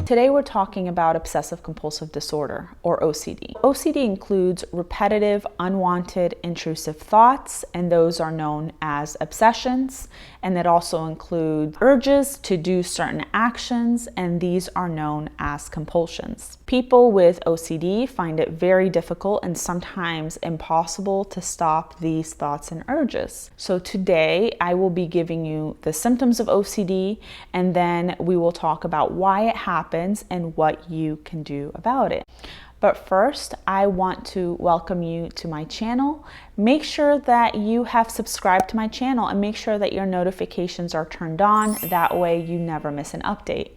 Today we're talking about obsessive compulsive disorder, or OCD. OCD includes repetitive, unwanted, intrusive thoughts, and those are known as obsessions. And it also includes urges to do certain actions, and these are known as compulsions. People with OCD find it very difficult and sometimes impossible to stop these thoughts and urges. So today I will be giving you the symptoms of OCD, and then we will talk about why it happens and what you can do about it. But first, I want to welcome you to my channel. Make sure that you have subscribed to my channel and make sure that your notifications are turned on. That way you never miss an update.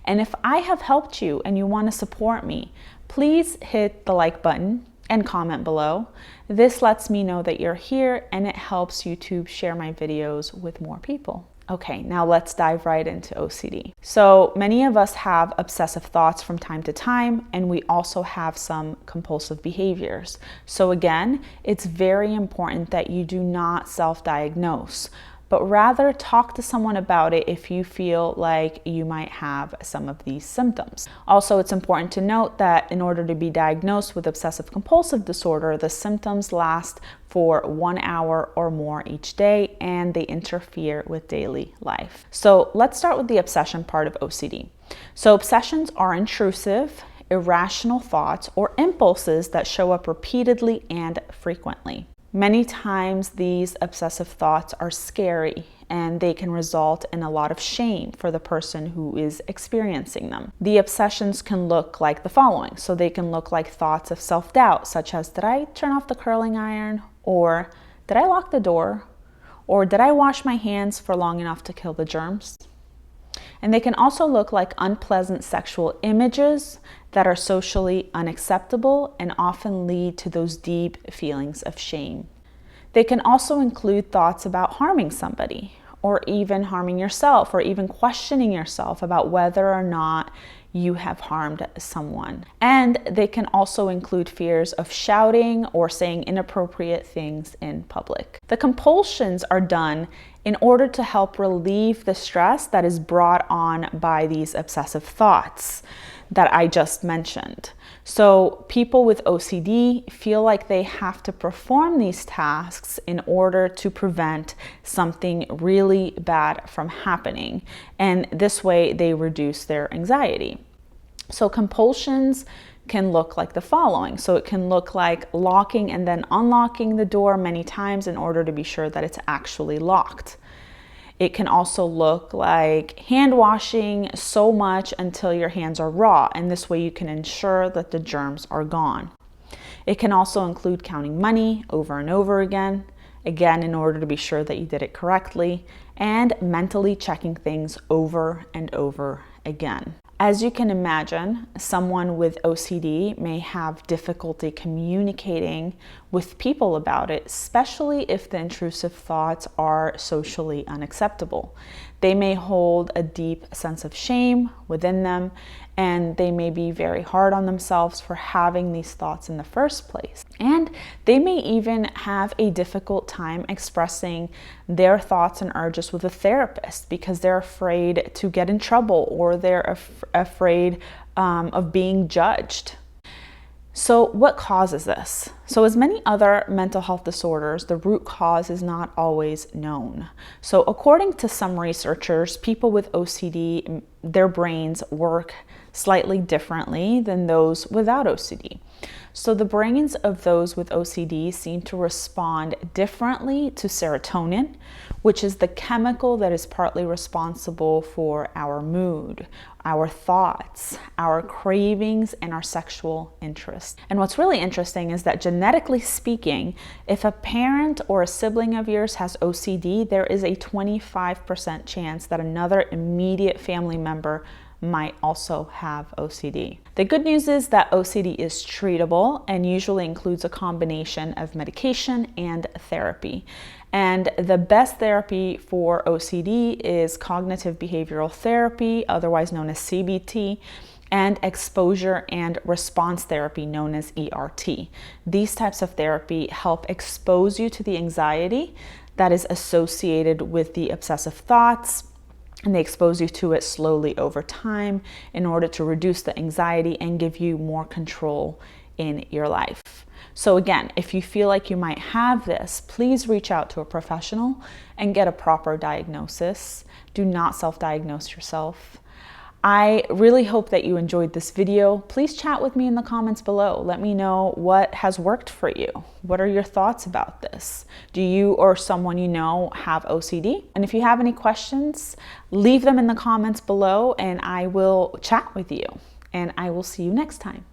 And if I have helped you and you want to support me, please hit the like button and comment below. This lets me know that you're here and it helps YouTube share my videos with more people. Okay, now let's dive right into OCD. So many of us have obsessive thoughts from time to time, and we also have some compulsive behaviors. So again, it's very important that you do not self-diagnose, but rather talk to someone about it if you feel like you might have some of these symptoms. Also, it's important to note that in order to be diagnosed with obsessive compulsive disorder, the symptoms last for 1 hour or more each day, and they interfere with daily life. So let's start with the obsession part of OCD. So obsessions are intrusive, irrational thoughts or impulses that show up repeatedly and frequently. Many times these obsessive thoughts are scary and they can result in a lot of shame for the person who is experiencing them. The obsessions can look like the following. So they can look like thoughts of self-doubt, such as, did I turn off the curling iron? Or did I lock the door? Or did I wash my hands for long enough to kill the germs? And they can also look like unpleasant sexual images that are socially unacceptable and often lead to those deep feelings of shame. They can also include thoughts about harming somebody, or even harming yourself, or even questioning yourself about whether or not you have harmed someone. And they can also include fears of shouting or saying inappropriate things in public. The compulsions are done in order to help relieve the stress that is brought on by these obsessive thoughts that I just mentioned. So people with OCD feel like they have to perform these tasks in order to prevent something really bad from happening. And this way they reduce their anxiety. So compulsions can look like the following. So it can look like locking and then unlocking the door many times in order to be sure that it's actually locked. It can also look like hand washing so much until your hands are raw, and this way you can ensure that the germs are gone. It can also include counting money over and over again in order to be sure that you did it correctly, and mentally checking things over and over again. As you can imagine, someone with OCD may have difficulty communicating with people about it, especially if the intrusive thoughts are socially unacceptable. They may hold a deep sense of shame within them, and they may be very hard on themselves for having these thoughts in the first place. And they may even have a difficult time expressing their thoughts and urges with a therapist because they're afraid to get in trouble, or they're afraid of being judged. So what causes this? So as many other mental health disorders, the root cause is not always known. So according to some researchers, people with OCD, their brains work slightly differently than those without OCD. So the brains of those with OCD seem to respond differently to serotonin, which is the chemical that is partly responsible for our mood, our thoughts, our cravings, and our sexual interests. And what's really interesting is that genetically speaking, if a parent or a sibling of yours has OCD, there is a 25% chance that another immediate family member might also have OCD. The good news is that OCD is treatable and usually includes a combination of medication and therapy. And the best therapy for OCD is cognitive behavioral therapy, otherwise known as CBT, and exposure and response therapy, known as ERT. These types of therapy help expose you to the anxiety that is associated with the obsessive thoughts, and they expose you to it slowly over time in order to reduce the anxiety and give you more control in your life. So again, if you feel like you might have this, please reach out to a professional and get a proper diagnosis. Do not self-diagnose yourself. I really hope that you enjoyed this video. Please chat with me in the comments below. Let me know what has worked for you. What are your thoughts about this? Do you or someone you know have OCD? And if you have any questions, leave them in the comments below and I will chat with you. And I will see you next time.